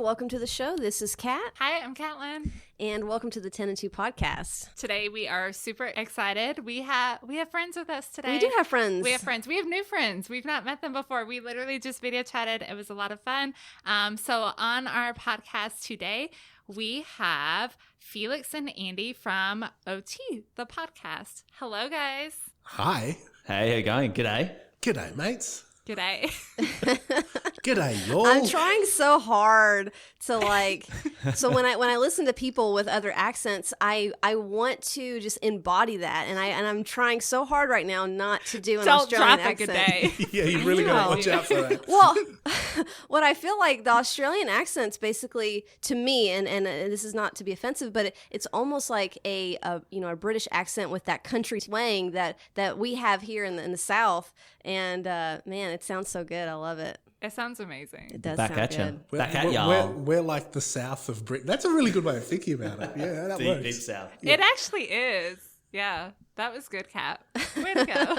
Welcome to the show. This is Kat. Hi, I'm Catlin. And welcome to the Tenn podcast. Today we are super excited. We have friends with us today. We do have friends. We have friends. We have new friends. We've not met them before. We literally just video chatted. It was a lot of fun. So on our podcast today, we have Felix and Andy from OT, the podcast. Hello, guys. Hi. Hey, how you going? G'day. G'day, mates. G'day. G'day, y'all. I'm trying so hard to so when I listen to people with other accents, I want to just embody that, and I'm trying so hard right now not to do an Australian accent. G'day. Yeah, you really got to watch out for that. Well, what I feel like the Australian accent's basically, to me, and this is not to be offensive, but it's almost like a British accent with that country twang that we have here in the South, and man, it sounds so good. I love it. It sounds amazing. It does Back sound at good. you. Back at y'all. We're like the south of Britain. That's a really good way of thinking about it. Yeah, that works. Deep south. Yeah. It actually is. Yeah, that was good, Kat. Way to go.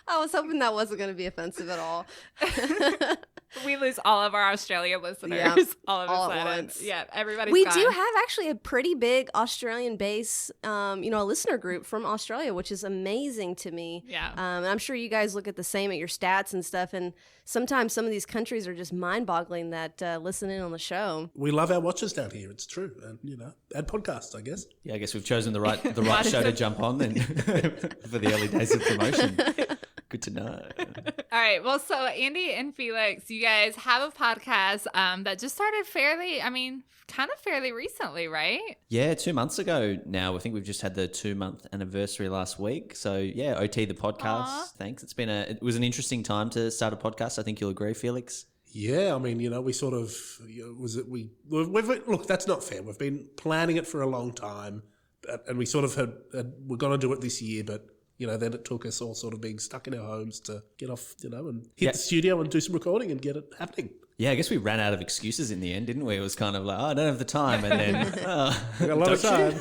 I was hoping that wasn't going to be offensive at all. We lose all of our Australia listeners all of a sudden. Once. Yeah, everybody's We gone. do have actually a pretty big Australian base, a listener group from Australia, which is amazing to me. Yeah. And I'm sure you guys look at the same at your stats and stuff, and sometimes some of these countries are just mind-boggling that listen in on the show. We love our watches down here. It's true. And, and podcasts, I guess. Yeah, I guess we've chosen the right show to jump on then for the early days of promotion. Good to know. All right. Well, so Andy and Felix, you guys have a podcast that just started fairly recently, right? Yeah, 2 months ago now. I think we've just had the 2-month anniversary last week. So yeah, OT the podcast. Aww. Thanks. It was an interesting time to start a podcast. I think you'll agree, Felix. Yeah, I mean, we sort of look. That's not fair. We've been planning it for a long time, and we sort of we're going to do it this year, but. Then it took us all sort of being stuck in our homes to get off, and hit the studio and do some recording and get it happening. Yeah, I guess we ran out of excuses in the end, didn't we? It was kind of like, I don't have the time. And then, we got a lot of time.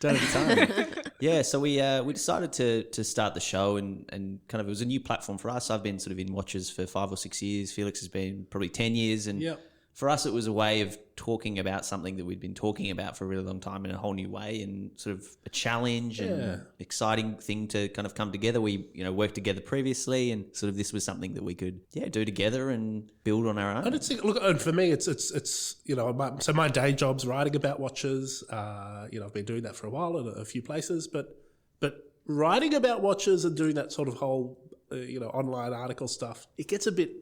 Don't have the time. Yeah, so we decided to start the show and kind of, it was a new platform for us. I've been sort of in watches for 5 or 6 years. Felix has been probably 10 years. And for us, it was a way of talking about something that we'd been talking about for a really long time in a whole new way, and sort of a challenge and exciting thing to kind of come together. We, worked together previously, and sort of this was something that we could, do together and build on our own. And for me, it's so my day job's writing about watches. I've been doing that for a while at a few places, but writing about watches and doing that sort of whole, online article stuff, it gets a bit,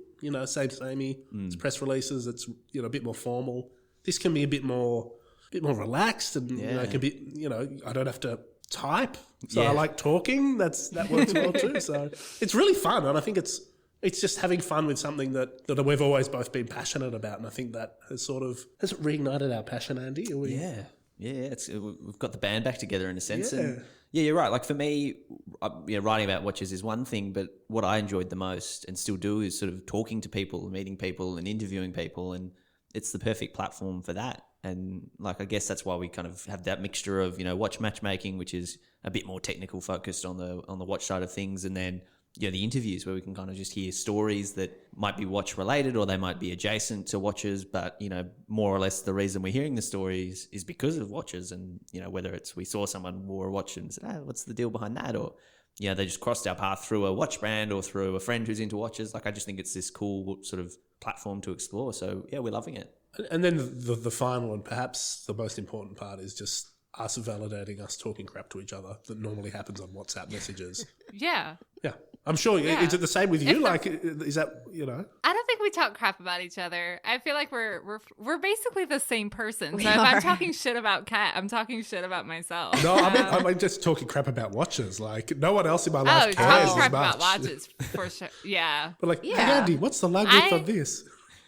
samey. It's press releases. It's, a bit more formal. This can be a bit more relaxed, and it can be, I don't have to type, so I like talking. That works well too. So it's really fun, and I think it's just having fun with something that we've always both been passionate about, and I think that has reignited our passion, Andy. We've got the band back together in a sense. And you're right. Like for me, writing about watches is one thing, but what I enjoyed the most and still do is sort of talking to people, meeting people and interviewing people, and it's the perfect platform for that. And I guess that's why we kind of have that mixture of, watch matchmaking, which is a bit more technical focused on the watch side of things, and then the interviews where we can kind of just hear stories that might be watch related or they might be adjacent to watches, but more or less the reason we're hearing the stories is because of watches, and whether it's we saw someone wore a watch and said, what's the deal behind that, or they just crossed our path through a watch brand or through a friend who's into watches. I just think it's this cool sort of platform to explore. So we're loving it. And then the final and perhaps the most important part is just us validating us talking crap to each other that normally happens on WhatsApp messages. Yeah. I'm sure. Yeah. Is it the same with you? Is that, I don't think we talk crap about each other. I feel like we're basically the same person. So if I'm talking shit about Kat, I'm talking shit about myself. No, I'm just talking crap about watches. Like, no one else in my life cares talking crap as much. about watches, for sure. Yeah. But hey, Andy, what's the lug width on this?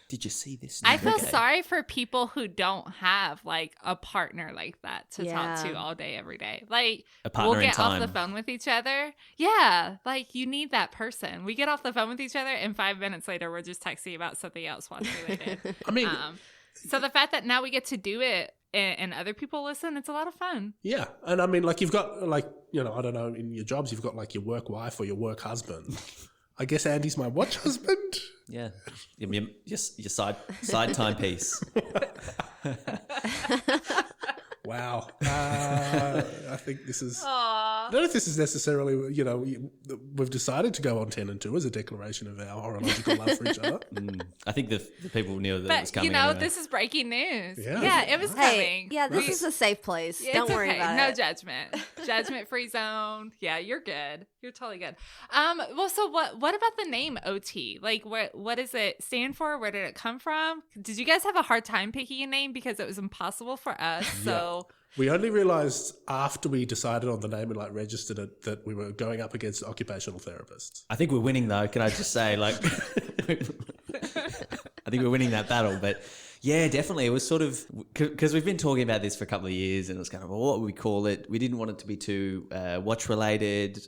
Did you see this? I feel Okay. sorry for people who don't have like a partner like that to talk to Yeah. all day, every day. Like A partner we'll in get off the time. phone with each other. Yeah, like you need that person. We get off the phone with each other, and 5 minutes later, we're just texting about something else watch related. I mean, So the fact that now we get to do it and other people listen, it's a lot of fun. yeah. And I mean, like you've got like, you know, I don't know, in your jobs, you've got like your work wife or your work husband. I guess Andy's my watch husband. Yeah. Your side timepiece. Wow. I think this is... Aww. I don't know if this is necessarily, you know, we've decided to go on 10 and 2 as a declaration of our horological love for each other. I think the people knew that it was But, coming. you know, anyway. this is breaking news. Yeah. Yeah, it was Hey, coming. yeah, this is a safe place. It's Don't worry okay. about No it. judgment. Judgment-free zone. Yeah, you're good. You're totally good. Well, so what about the name OT? Like, what does it stand for? Where did it come from? Did you guys have a hard time picking a name because it was impossible for us? So We only realised after we decided on the name and like registered it that we were going up against occupational therapists. I think we're winning though. Can I just say, like, I think we're winning that battle. But yeah, definitely, it was sort of because we've been talking about this for a couple of years, and it was kind of, well, what would we call it? We didn't want it to be too watch related,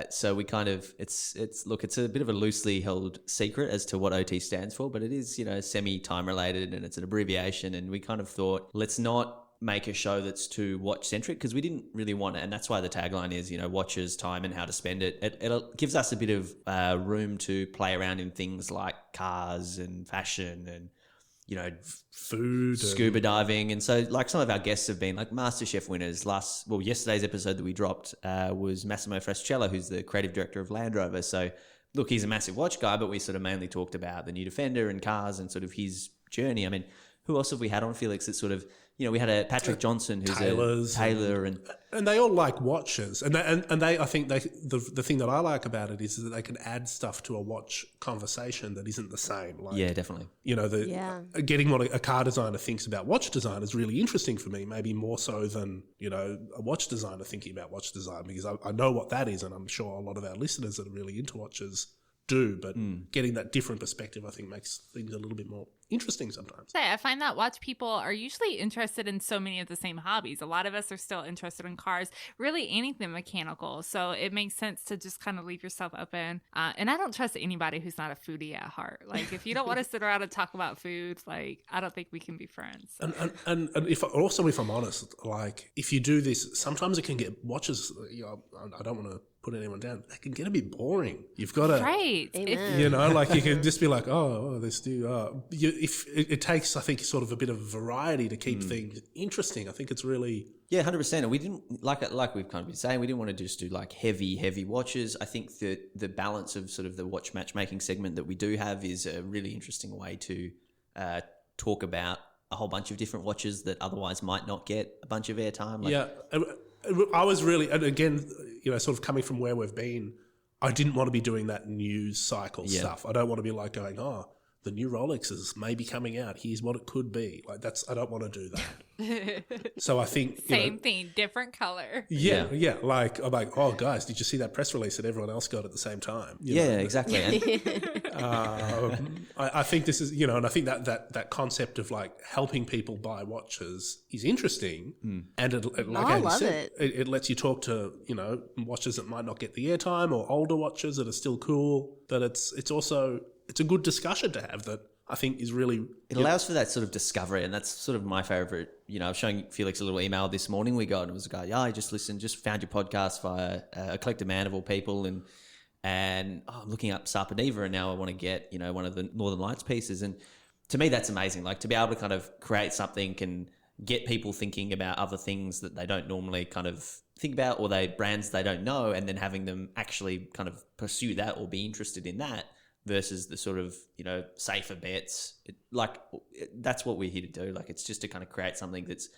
so we kind of it's a bit of a loosely held secret as to what OT stands for, but it is, you know, semi time related, and it's an abbreviation, and we kind of thought, let's not make a show that's too watch centric, because we didn't really want it, and that's why the tagline is, you know, watches, time, and how to spend it. It gives us a bit of room to play around in things like cars and fashion and, you know, Food. scuba diving. And so like some of our guests have been like MasterChef winners. Yesterday's episode that we dropped was Massimo Frascella, who's the creative director of Land Rover. So look, he's a massive watch guy, but we sort of mainly talked about the new Defender and cars and sort of his journey. I mean, who else have we had on, Felix? It's sort of, you know, we had a Patrick Johnson who's a tailor, and they all like watches, and they I think the thing that I like about it is that they can add stuff to a watch conversation that isn't the same. Like, yeah, definitely. you know, Yeah. getting what a car designer thinks about watch design is really interesting for me, maybe more so than, you know, a watch designer thinking about watch design, because I know what that is, and I'm sure a lot of our listeners that are really into watches do, but getting that different perspective, I think, makes things a little bit more interesting sometimes. I find that watch people are usually interested in so many of the same hobbies. A lot of us are still interested in cars, really anything mechanical. So it makes sense to just kind of leave yourself open. And I don't trust anybody who's not a foodie at heart. Like, if you don't want to sit around and talk about food, like, I don't think we can be friends. And if I'm honest, like, if you do this, sometimes it can get watches. You know, I don't want to put anyone down. They can get a bit boring. You've got to, Right. Amen. you know, like you can just be like, this new. If it takes, I think, sort of a bit of variety to keep things interesting. I think it's really. Yeah, 100%. And we didn't, like we've kind of been saying, we didn't want to just do like heavy watches. I think that the balance of sort of the watch matchmaking segment that we do have is a really interesting way to talk about a whole bunch of different watches that otherwise might not get a bunch of airtime. Like, Yeah, I was really, and again, you know, sort of coming from where we've been, I didn't want to be doing that news cycle stuff. I don't want to be like going, the new Rolexes may be coming out. Here's what it could be. Like I don't want to do that. So I think Same thing, different color. Yeah. Like I'm like, guys, did you see that press release that everyone else got at the same time? You yeah, know? exactly. And I think this is, you know, and I think that concept of like helping people buy watches is interesting, and it like I Andy love said, it lets you talk to, you know, watches that might not get the airtime or older watches that are still cool. But it's also a good discussion to have that I think is really. it allows for that sort of discovery, and that's sort of my favorite. You know, I was showing Felix a little email this morning we got, and it was a guy, I just found your podcast via a collective man of all people, and I'm looking up Sapaneva, and now I want to get, you know, one of the Northern Lights pieces. And to me, that's amazing. Like, to be able to kind of create something can get people thinking about other things that they don't normally kind of think about, or brands they don't know, and then having them actually kind of pursue that or be interested in that versus the sort of, you know, safer bets. That's what we're here to do. Like, it's just to kind of create something that's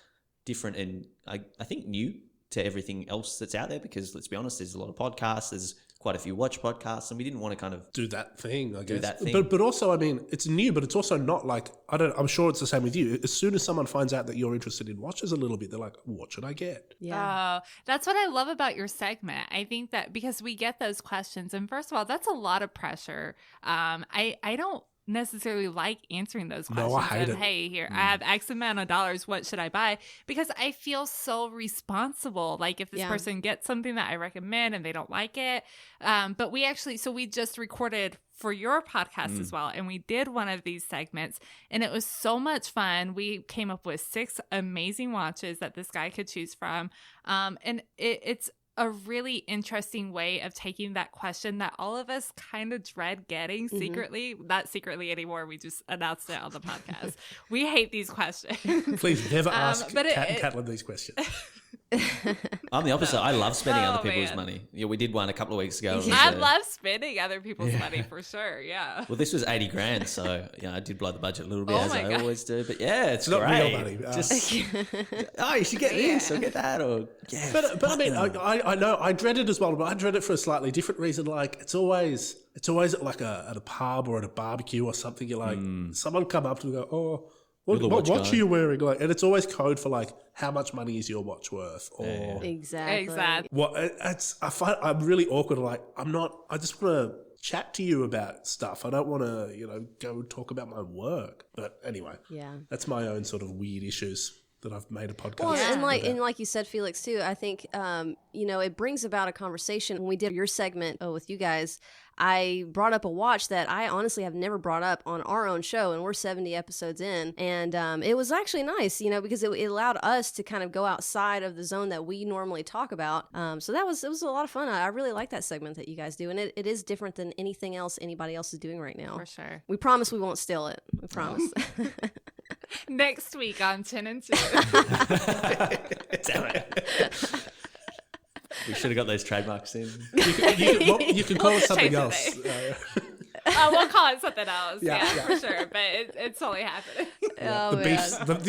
different and I think new to everything else that's out there, because let's be honest, there's a lot of podcasts, there's quite a few watch podcasts, and we didn't want to kind of do that thing, I guess. that thing. But also, I mean, it's new, but it's also not like, I'm sure it's the same with you. As soon as someone finds out that you're interested in watches a little bit, they're like, what should I get? Yeah. That's what I love about your segment. I think that because we get those questions, and first of all, that's a lot of pressure. I don't necessarily like answering those No, questions. I hate of, it. hey, here, I have X amount of dollars. What should I buy? Because I feel so responsible. Like if this Yeah. person gets something that I recommend and they don't like it. But we just recorded for your podcast as well. And we did one of these segments and it was so much fun. We came up with 6 amazing watches that this guy could choose from. And it's a really interesting way of taking that question that all of us kind of dread getting secretly. Not secretly anymore. We just announced it on the podcast. We hate these questions. Please never ask but Kat and Catelyn these questions. I'm the opposite. I love spending Oh, other people's man. money. Yeah, we did one a couple of weeks ago. It was, I love spending other people's money for sure. Yeah. Well, this was 80 grand, so I did blow the budget a little bit, Oh as my I God. always do. But yeah, it's not great. real money. Just, oh, you should get this or get that, or yeah. But I mean, I know I dread it as well, but I dread it for a slightly different reason. Like it's always at like at a pub or at a barbecue or something. You're like, someone come up to me and go, oh, You're the what watch watch guy. are you wearing? Like, and it's always code for like, how much money is your watch worth? Or Exactly. what? I find I'm really awkward. Like, I just want to chat to you about stuff. I don't want to, go talk about my work. But anyway, Yeah. that's my own sort of weird issues that I've made a podcast. Well, and about. like you said, Felix, too, I think, it brings about a conversation. When we did your segment with you guys, I brought up a watch that I honestly have never brought up on our own show, and we're 70 episodes in. And it was actually nice, because it allowed us to kind of go outside of the zone that we normally talk about. So it was a lot of fun. I really like that segment that you guys do, and it is different than anything else anybody else is doing right now. For sure. We promise we won't steal it. We promise. Next week on Tenn and 2. Damn it. We should have got those trademarks in. You can call it something Change the else. We'll call it something else. Yeah, Yeah, yeah. for sure. But it's only happening. Oh, The beef.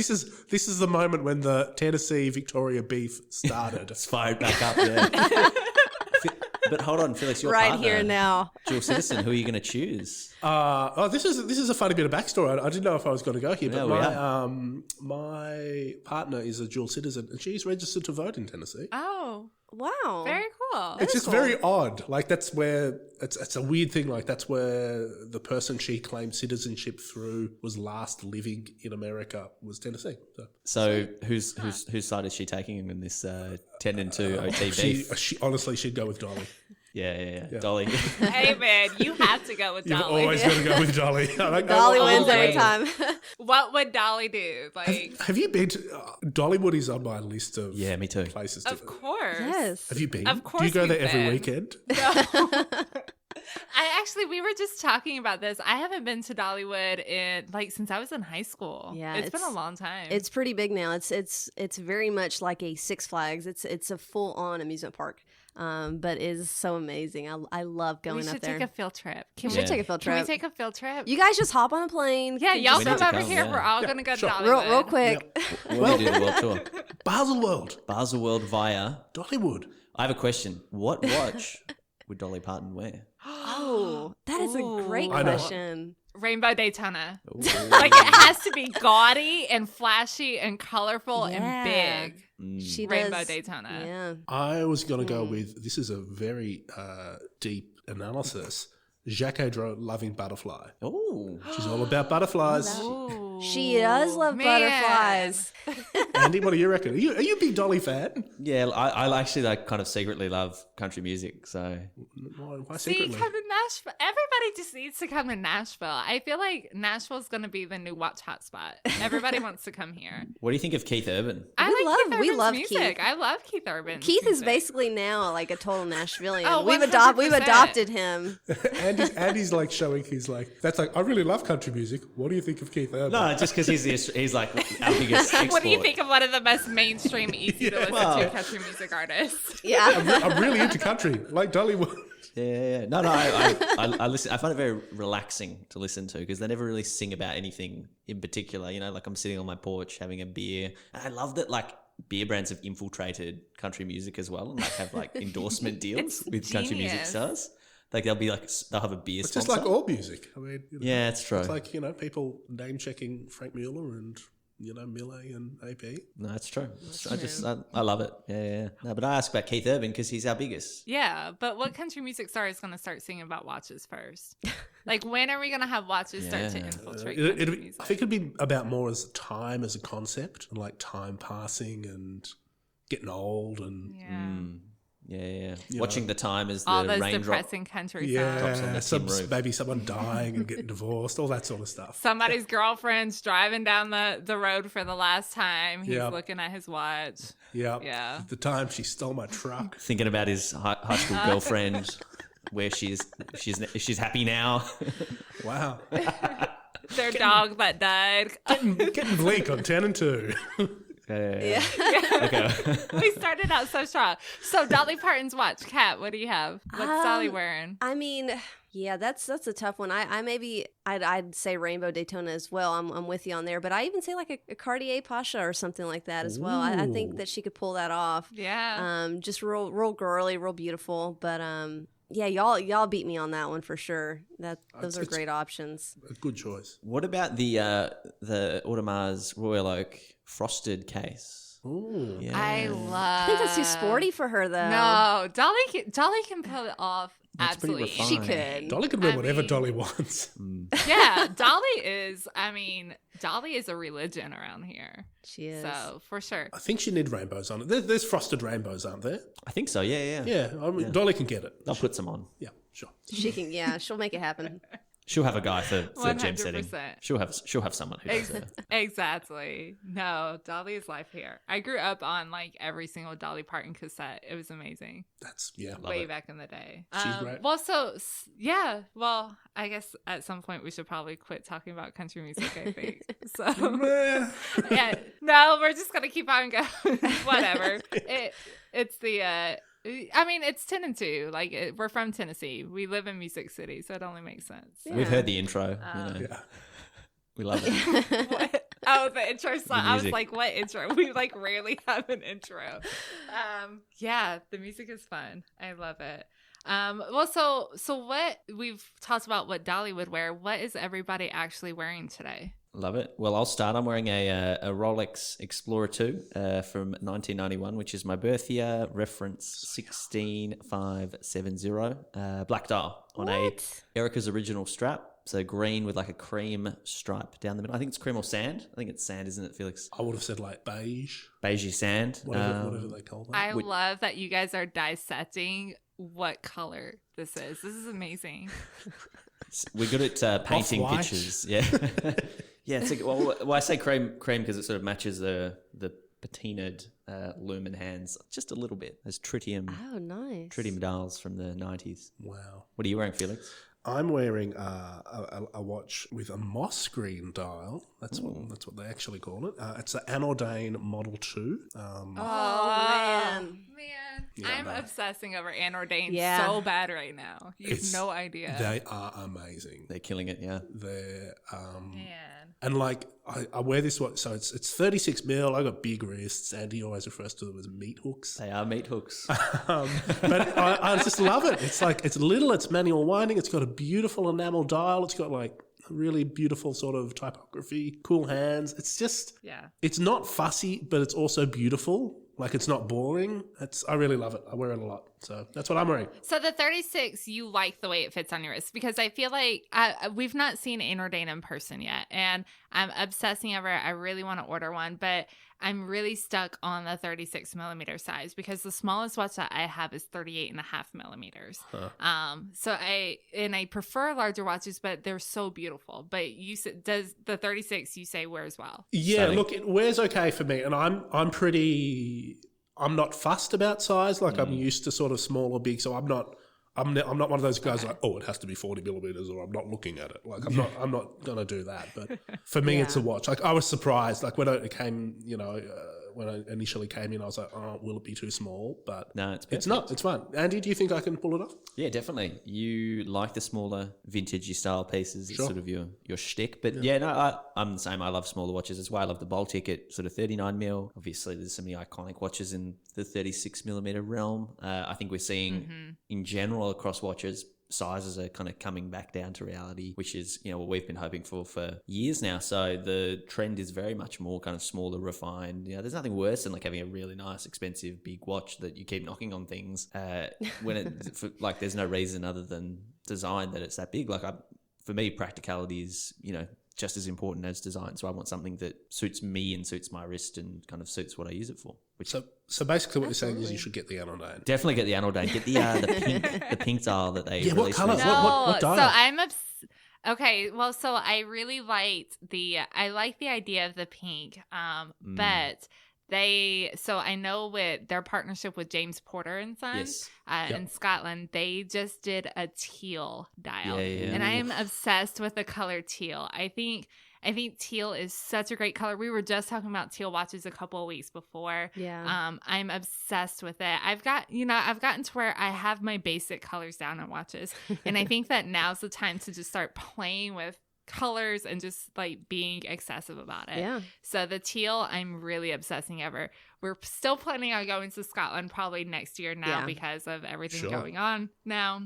This is the moment when the Tennessee Victoria beef started. It's fired back up, yeah. But hold on, Felix, your right partner, here now. dual citizen, who are you going to choose? This is a funny bit of backstory. I didn't know if I was going to go here, Yeah, but we my partner is a dual citizen, and she's registered to vote in Tennessee. Oh, Wow. very cool. It's just cool. very odd. Like that's where it's a weird thing. Like that's where the person she claimed citizenship through was last living in America was Tennessee. So whose side is she taking in this 10 and 2 OT beef? She honestly, she'd go with Dolly. Yeah. Dolly. Hey, man, you have to go with You've Dolly. always got to go with Dolly. Dolly wins every time. What would Dolly do? Like, Have you been to Dollywood? Is on my list of Yeah, me too. places to of course. Yes. Have you been? Of course Do you go we've there every been. weekend? We were just talking about this. I haven't been to Dollywood since I was in high school. Yeah, it's been a long time. It's pretty big now. It's very much like a Six Flags. It's a full on amusement park. But it is so amazing. I love going we up should there. take a field trip. We should take a field Can we trip. take a field trip? You guys just hop on a plane. Yeah, y'all We come need to over come, here. yeah. We're all Yeah, gonna go to sure. Dollywood. Real quick. When we do the world tour. Basel World, Basel World via... Dollywood. I have a question. What watch would Dolly Parton wear? Oh, that is a great I know. question. Rainbow Daytona. Ooh. Like it has to be gaudy and flashy and colorful Yeah. and big. She Rainbow does. Daytona. Yeah. I was going to go with, this is a very deep analysis, Jacques Audreau, Loving Butterfly. Oh, She's all about butterflies. Ooh, She does love man. butterflies. Andy, what do you reckon? Are you a big Dolly fan? yeah. I actually kind of secretly love country music. So Why See, secretly? come to Nashville. Everybody just needs to come to Nashville. I feel like Nashville's going to be the new watch hotspot. Everybody wants to come here. what do you think of Keith Urban? I like Keith Urban's love music. Keith. I love Keith Urban. Keith is basically now like a total Nashvilleian. Oh, we've 100%. adopted him. Andy's like showing his that's like, I really love country music. What do you think of Keith Urban? No, just because he's like our biggest export. What do you think of one of the most mainstream, easy to listen to country music artists? Yeah. I'm really into country, like Dollywood. Yeah. No. I listen. I find it very relaxing to listen to because they never really sing about anything in particular. Like I'm sitting on my porch having a beer, and I love that like beer brands have infiltrated country music as well, and like have like endorsement deals It's with country music genius. stars. Like they'll have a beer It's sponsor. just like all music. I mean, Yeah, it's true. It's like, people name checking Frank Mueller and, Millet and AP. No, it's true. I love it. Yeah. No, but I asked about Keith Urban because he's our biggest. Yeah, but what country music star is going to start singing about watches first? Like, when are we going to have watches start to Yeah. infiltrate country I music? think it'd be about more as time as a concept, and like time passing and getting old and Yeah. You Watching know. the time as the All those raindrop. depressing country songs. Drops on yeah, the tin roof. maybe someone dying and getting divorced, all that sort of stuff. Somebody's girlfriend's driving down the road for the last time. He's Yep. looking at his watch. Yeah, Yeah. The time she stole my truck. Thinking about his high school girlfriend, where she's happy now. Wow, Their dog that died. getting bleak on 10 and 2. Yeah. Okay. We started out so strong. So Dolly Parton's watch. Kat, what do you have? What's Dolly wearing? I mean, yeah, that's a tough one. I'd say Rainbow Daytona as well. I'm with you on there, but I even say like a Cartier Pasha or something like that as well. I think that she could pull that off. Yeah. Just real girly, real beautiful. But yeah, y'all beat me on that one for sure. Those are It's- great options. A good choice. What about the Audemars Royal Oak frosted case? Ooh. Yeah. I love. I think that's too sporty for her though. No, Dolly can pull it off. That's pretty Absolutely. refined. She could. Dolly can wear I whatever mean- Dolly wants. Yeah, Dolly is a religion around here. She is. So, for sure. I think she need rainbows on it. There's frosted rainbows, aren't there? I think so. Yeah. Yeah, I mean, Dolly can get it. They'll put some on. Yeah, sure. She can. Yeah, she'll make it happen. She'll have a guy for gem setting. 100%. She'll have someone who does that. Exactly. No, Dolly is life here. I grew up on like every single Dolly Parton cassette. It was amazing. That's Love Way it. back in the day. She's great. Well, so yeah. Well, I guess at some point we should probably quit talking about country music. I think so. Eh, Yeah. No, we're just gonna keep on going. Whatever. It's the. I mean, it's 10 and 2. Like, we're from Tennessee. We live in Music City, so it only makes sense. We've heard the intro. yeah. We love it. What? Oh, the intro song. I was music. like, what intro? We like rarely have an intro. Yeah, the music is fun. I love it. Well, so what we've talked about what Dolly would wear. What is everybody actually wearing today? Love it. Well, I'll start. I'm wearing a Rolex Explorer 2 from 1991, which is my birth year, reference 16570, black dial on a Erica's original strap. So green with like a cream stripe down the middle. I think it's cream or sand. I think it's sand, isn't it, Felix? I would have said like beige, Beigey sand. whatever they call that. I love that you guys are dissecting what color this is. This is amazing. We're good at painting Off-white. pictures. Yeah. Yeah. It's like, well, I say cream because it sort of matches the patinaed lumen hands just a little bit. There's tritium Oh, nice. dials from the 90s. Wow. What are you wearing, Felix? I'm wearing a watch with a moss green dial. That's what they actually call it. It's an Anordain Model 2. Oh, man. Yeah, I'm no. obsessing over Anordain Yeah. so bad right now. You have no idea. They are amazing. They're killing it, yeah. They're Man. and like I wear this watch, so it's 36 mil. I got big wrists. Andy always refers to them as meat hooks. They are meat hooks. But I just love it. It's like it's little. It's manual winding. It's got a beautiful enamel dial. It's got like really beautiful sort of typography. Cool hands. It's just Yeah. it's not fussy, but it's also beautiful. Like it's not boring. I really love it. I wear it a lot. So that's what I'm wearing. So the 36, you like the way it fits on your wrist because I feel like we've not seen Anordain in person yet, and I'm obsessing over it. I really want to order one, but I'm really stuck on the 36 millimeter size because the smallest watch that I have is 38 and a half millimeters. So I prefer larger watches, but they're so beautiful. But does the 36 you say wears well? Yeah, Stunning. look, it wears okay for me, and I'm not fussed about size. Like I'm used to sort of small or big, so I'm not one of those guys like, oh, it has to be 40 millimeters, or I'm not looking at it. Like I'm not gonna do that. But for me, it's a watch. Like I was surprised, like when it came, when I initially came in, I was like, oh, will it be too small? But No, it's it's perfect. not. It's fine. Andy, do you think I can pull it off? Yeah, definitely. You like the smaller vintagey style pieces. It's Sure. sort of your shtick. But yeah, no, I'm the same. I love smaller watches. That's why I love the Baltic at sort of 39 mil. Obviously, there's so many iconic watches in the 36 millimeter realm. I think we're seeing in general across watches, sizes are kind of coming back down to reality, which is, what we've been hoping for years now. So the trend is very much more kind of smaller, refined. There's nothing worse than like having a really nice, expensive, big watch that you keep knocking on things when there's no reason other than design that it's that big. Like for me, practicality is, just as important as design. So I want something that suits me and suits my wrist and kind of suits what I use it for. So basically, what you're saying is you should get the Anodane. Definitely get the Anodane. Get the pink dial that they what colour? No, What dial? so I'm okay. Well, so I really liked I like the idea of the pink, but I know with their partnership with James Porter and Sons in Scotland, they just did a teal dial, and I am obsessed with the color teal. I think teal is such a great color. We were just talking about teal watches a couple of weeks before. Yeah. I'm obsessed with it. I've gotten to where I have my basic colors down on watches, and I think that now's the time to just start playing with colors and just like being excessive about it. Yeah. So the teal, I'm really obsessing over. We're still planning on going to Scotland probably next year now because of everything going on now.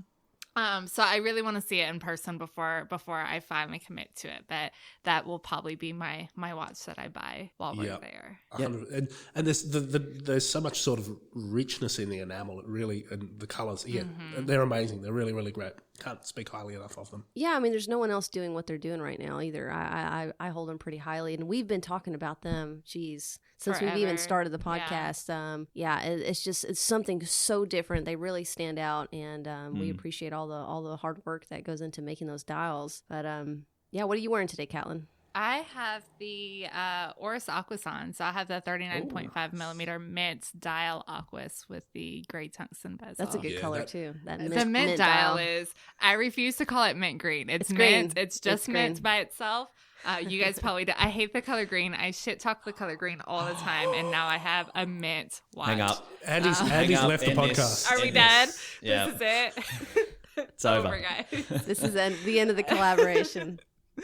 So I really want to see it in person before I finally commit to it. But that will probably be my watch that I buy while we're there. And there's so much sort of richness in the enamel. It really, and the colours. Yeah, they're amazing. They're really, really great. Can't speak highly enough of them. Yeah, I mean, there's no one else doing what they're doing right now either. I hold them pretty highly, and we've been talking about them. Geez. Since Forever. we've even started the podcast, it's something so different. They really stand out, and we appreciate all the hard work that goes into making those dials. But what are you wearing today, Catlin? I have the Oris Aquas, so I have the 39.5 millimeter mint dial Aquas with the gray tungsten bezel. That's a good color too. The mint dial is. I refuse to call it mint green. It's mint. Green. It's just mint by itself. You guys probably do. I hate the color green. I shit talk the color green all the time, and now I have a mint watch. Hang up. Andy's left the podcast. Are we done? Yeah. This is it. It's over. guys. This is the end of the collaboration.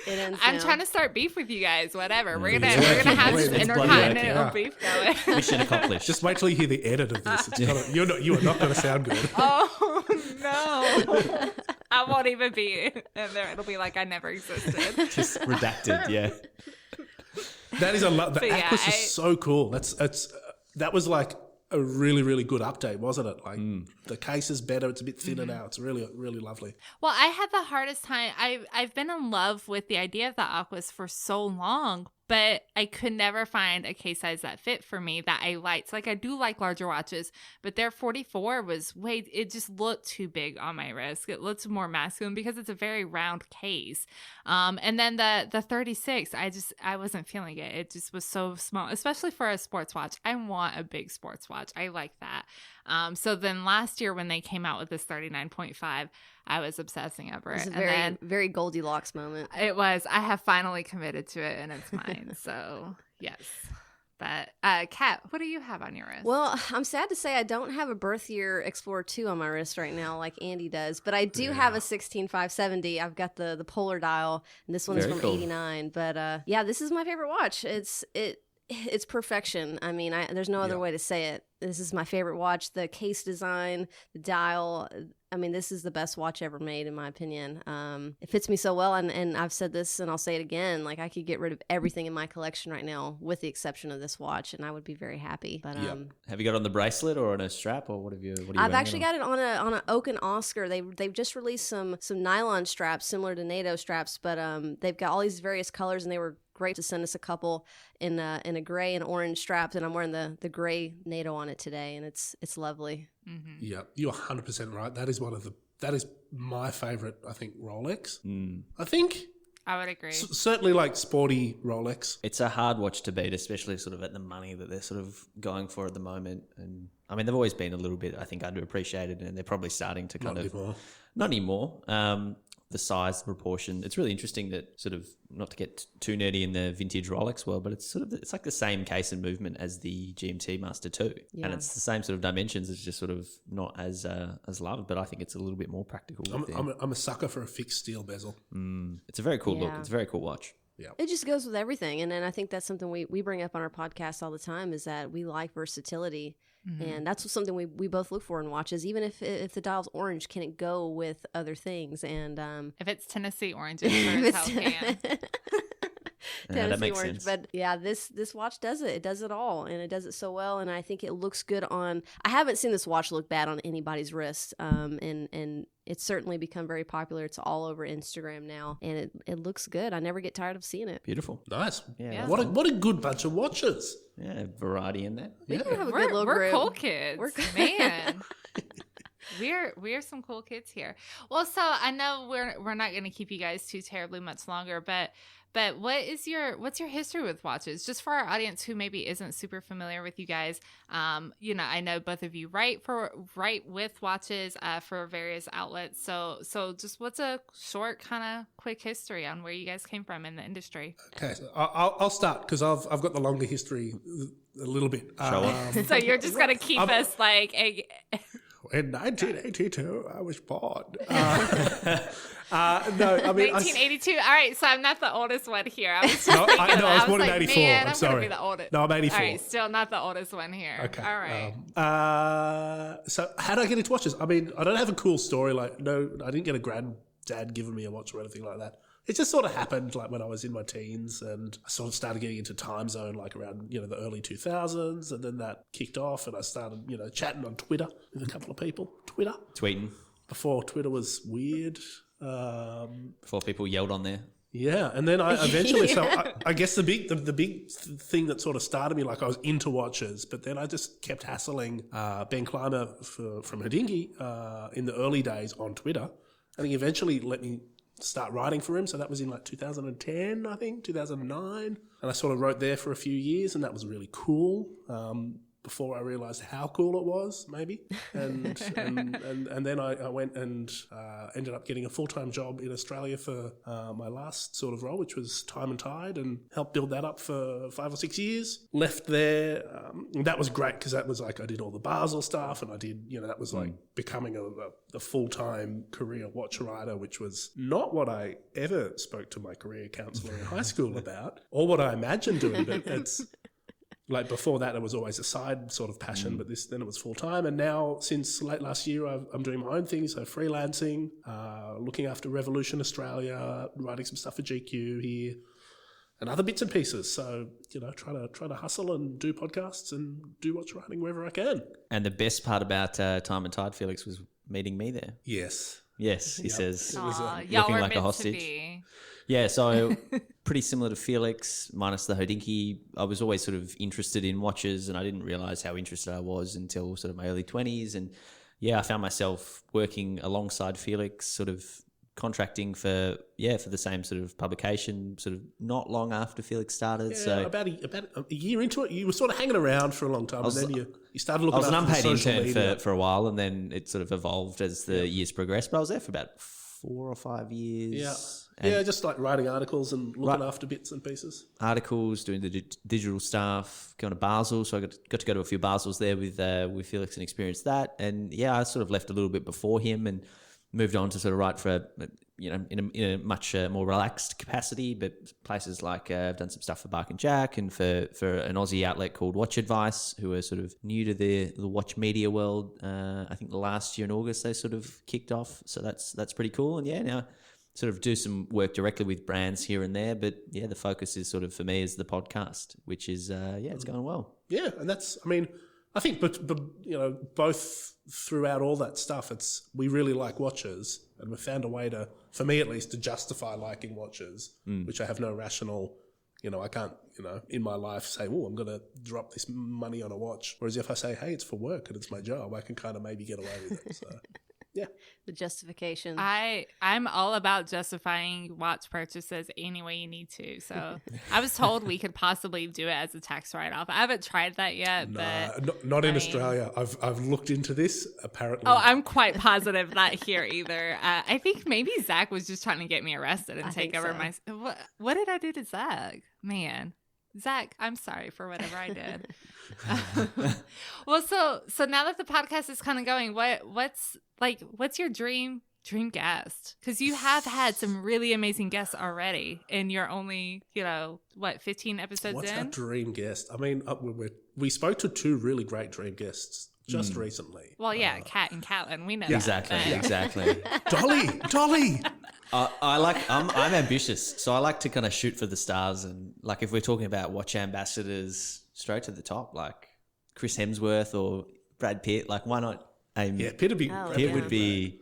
It ends I'm now. trying to start beef with you guys. Whatever. We're gonna have this It's intercontinental beef going. Mission accomplished. Just wait till you hear the edit of this. You are not going to sound good. Oh no! I won't even be in there. It'll be like I never existed. Just redacted. Yeah. That is the yeah, Aquas is so cool. That was like a really, really good update, wasn't it? Like the case is better. It's a bit thinner now. It's really, really lovely. Well, I had the hardest time. I've been in love with the idea of the Aquas for so long, but I could never find a case size that fit for me that I liked. Like I do like larger watches, but their 44 was it just looked too big on my wrist. It looked more masculine because it's a very round case. And then the 36, I wasn't feeling it. It just was so small, especially for a sports watch. I want a big sports watch. I like that. So then last year when they came out with this 39.5, I was obsessing over it. It's a very Goldilocks moment. It was. I have finally committed to it, and it's mine. So, yes. But, Kat, what do you have on your wrist? Well, I'm sad to say I don't have a Birth Year Explorer 2 on my wrist right now like Andy does, but I do have a 16570. I've got the polar dial, and this one is from 89. But, this is my favorite watch. It's perfection. I mean, there's no other way to say it. This is my favorite watch. The case design, the dial. I mean, this is the best watch ever made, in my opinion. It fits me so well, and I've said this, and I'll say it again. Like, I could get rid of everything in my collection right now, with the exception of this watch, and I would be very happy. But have you got it on the bracelet or on a strap, or what are you? I've actually got it on an Oak and Oscar. They've just released some nylon straps similar to NATO straps, but they've got all these various colors, and they were great to send us a couple in a gray and orange straps, and I'm wearing the gray NATO on it today, and it's lovely. Mm-hmm. Yeah, you're 100% right. That is my favorite, I think, Rolex. I think I would agree. Certainly like sporty Rolex. It's a hard watch to beat, especially sort of at the money that they're sort of going for at the moment. And I mean, they've always been a little bit, I think, underappreciated, and they're probably starting to kind of... Not anymore. The size, the proportion. It's really interesting that sort of, not to get too nerdy in the vintage Rolex world, but it's like the same case and movement as the GMT Master 2. Yeah. And it's the same sort of dimensions. It's just sort of not as loved, but I think it's a little bit more practical. I'm a sucker for a fixed steel bezel. It's a very cool look. It's a very cool watch. Yeah. It just goes with everything. And then I think that's something we bring up on our podcast all the time, is that we like versatility. Mm-hmm. And that's something we both look for in watches. Even if the dial's orange, can it go with other things? And if it's Tennessee orange, it sure as hell can. That makes orange. sense. But yeah, this watch does it. It does it all, and it does it so well. And I think it looks good on. I haven't seen this watch look bad on anybody's wrist. And it's certainly become very popular. It's all over Instagram now, and it looks good. I never get tired of seeing it. Beautiful. Nice. Yeah. What a good bunch of watches. Yeah, variety in that. We do have a good We're little group. cool kids, man. We're some cool kids here. Well, so I know we're not going to keep you guys too terribly much longer, but what's your history with watches? Just for our audience who maybe isn't super familiar with you guys, I know both of you write with watches for various outlets. So just what's a short kind of quick history on where you guys came from in the industry? Okay, so I'll start because I've got the longer history a little bit. Show up. So you're just going to keep us like... In 1982, I was born. No, I mean 1982. All right, so I'm not the oldest one here. I was just No, thinking I was born in like, 84. Man, I'm I'm sorry. gonna be the oldest. No, I'm 84. All right, still not the oldest one here. Okay. All right. So how did I get into watches? I mean, I don't have a cool story. Like, no, I didn't get a granddad giving me a watch or anything like that. It just sort of happened like when I was in my teens, and I sort of started getting into time zone like around, the early 2000s, and then that kicked off and I started, chatting on Twitter with a couple of people. Tweeting. Before Twitter was weird. Before people yelled on there. Yeah, and then I eventually, so I guess the big thing that sort of started me, like I was into watches, but then I just kept hassling Ben Clymer from Hidingi in the early days on Twitter, and he eventually let me start writing for him. So that was in like 2010, I think, 2009, and I sort of wrote there for a few years, and that was really cool. Before I realised how cool it was, maybe, and then I went and ended up getting a full-time job in Australia for my last sort of role, which was Time and Tide, and helped build that up for 5 or 6 years. Left there, and that was great because that was like I did all the Basel stuff, and I did, that was like becoming a full-time career watch writer, which was not what I ever spoke to my career counsellor in high school about, or what I imagined doing, but it's. Like before that, it was always a side sort of passion, but then it was full time. And now, since late last year, I'm doing my own thing, so freelancing, looking after Revolution Australia, writing some stuff for GQ here, and other bits and pieces. So try to hustle and do podcasts and do watch writing wherever I can. And the best part about Time and Tide, Felix, was meeting me there. Yes, he says, Y'all looking were like a meant hostage. to be. Yeah, so pretty similar to Felix, minus the Hodinkee. I was always sort of interested in watches, and I didn't realise how interested I was until sort of my early 20s. And yeah, I found myself working alongside Felix, sort of contracting for the same sort of publication, sort of not long after Felix started. Yeah, so about a year into it, you were sort of hanging around for a long time, and then you started looking. I was an after unpaid social intern media. for a while, and then it sort of evolved as the years progressed. But I was there for about 4 or 5 years. Yeah. And Just like writing articles and looking after bits and pieces. articles, doing the digital stuff, going to Basel. So I got to go to a few Basels there with Felix and experience that. And yeah, I sort of left a little bit before him and moved on to sort of write for, in a much more relaxed capacity. But places like I've done some stuff for Bark and Jack and for an Aussie outlet called Watch Advice, who are sort of new to the watch media world. I think last year in August they sort of kicked off. So that's pretty cool. And yeah, now sort of do some work directly with brands here and there, but yeah, the focus is sort of for me is the podcast, which is it's going well. Yeah, and I think, but both throughout all that stuff, we really like watches, and we found a way to, for me at least, to justify liking watches, which I have no rational, I can't, in my life say, oh, I'm going to drop this money on a watch. Whereas if I say, hey, it's for work and it's my job, I can kind of maybe get away with it. So. Yeah. The justification. I'm all about justifying watch purchases any way you need to. So I was told we could possibly do it as a tax write-off. I haven't tried that yet. But not in Australia. I've looked into this, apparently. Oh, I'm quite positive not here either. I think maybe Zach was just trying to get me arrested and take over my... What did I do to Zach? Man. Zach, I'm sorry for whatever I did. Well, so now that the podcast is kind of going, what's your dream guest? Because you have had some really amazing guests already, and you're only 15 episodes What's in. our dream guest? I mean, we spoke to 2 really great dream guests just recently. Well, yeah, Kat and Catelyn, we know Exactly, that, but- exactly. Dolly. I'm ambitious, so I like to kind of shoot for the stars, and like if we're talking about watch ambassadors, straight to the top, like Chris Hemsworth or Brad Pitt, like why not aim? Yeah, Pitt would be. Pitt would be.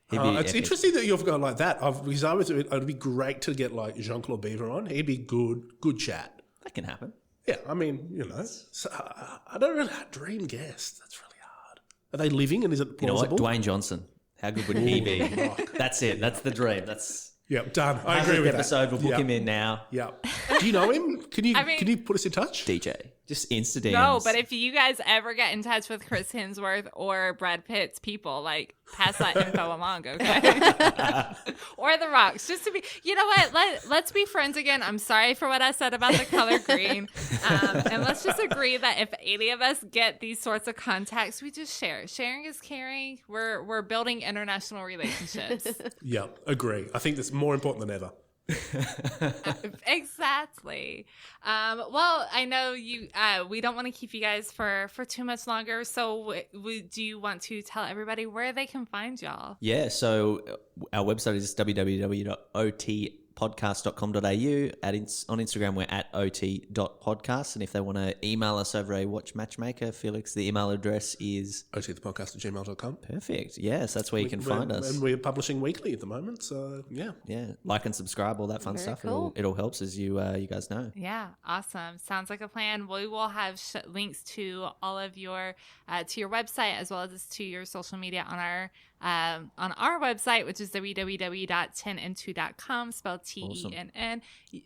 He'd be It's epic. interesting that you've gone like that. Because it'd be great to get like Jean-Claude Beaver on. He'd be good chat. That can happen. Yeah, I mean, so, I don't really have a dream guest. That's really hard. Are they living and is it You know plausible? what? Dwayne Johnson. How good would he be? That's it. That's the dream. That's Yep, done. I agree with episode. that. We'll book Yep. him in now. Yep. Do you know him? Can you I mean- can you put us in touch? DJ. Just Insta DMs. No, but if you guys ever get in touch with Chris Hemsworth or Brad Pitt's people, like pass that info along, okay? Or The Rock's, just to be. You know what? Let's be friends again. I'm sorry for what I said about the color green, and let's just agree that if any of us get these sorts of contacts, we just share. Sharing is caring. We're building international relationships. Yep, agree. I think that's more important than ever. Exactly. Well, I know you. We don't want to keep you guys for too much longer. So, do you want to tell everybody where they can find y'all? Yeah, so our website is www.otpodcast.com.au. On Instagram, we're at ot.podcast. And if they want to email us over a watch matchmaker, Felix, the email address is otthepodcast@gmail.com. perfect. Yes, that's where you can find us. And we're publishing weekly at the moment, so yeah. Yeah, like and subscribe, all that fun Very stuff. cool. It all helps, as you guys know. Yeah, awesome. Sounds like a plan. We will have links to all of your to your website as well as to your social media on our website, which is www.tennn2.com, spelled TENN.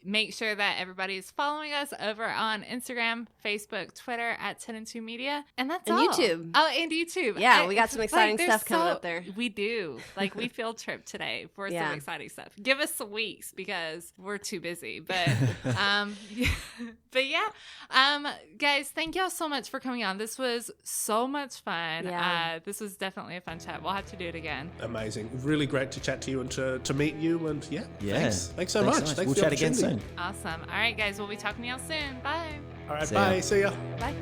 Make sure that everybody is following us over on Instagram, Facebook, Twitter at 10and2 Media, and that's And all. YouTube. Oh, and YouTube. Yeah, we got some exciting there's stuff coming up there. We do. Like we field trip today for Yeah. some exciting stuff. Give us some weeks because we're too busy. But but yeah, guys, thank y'all so much for coming on. This was so much fun. Yeah. This was definitely a fun chat. We'll have to do it again. Amazing. Really great to chat to you and to meet you. And yeah. Thanks so much. Thanks We'll for the chat again opportunity. soon. Awesome. All right, guys, we'll be talking to y'all soon. Bye. All right, See ya. bye. See ya. Bye.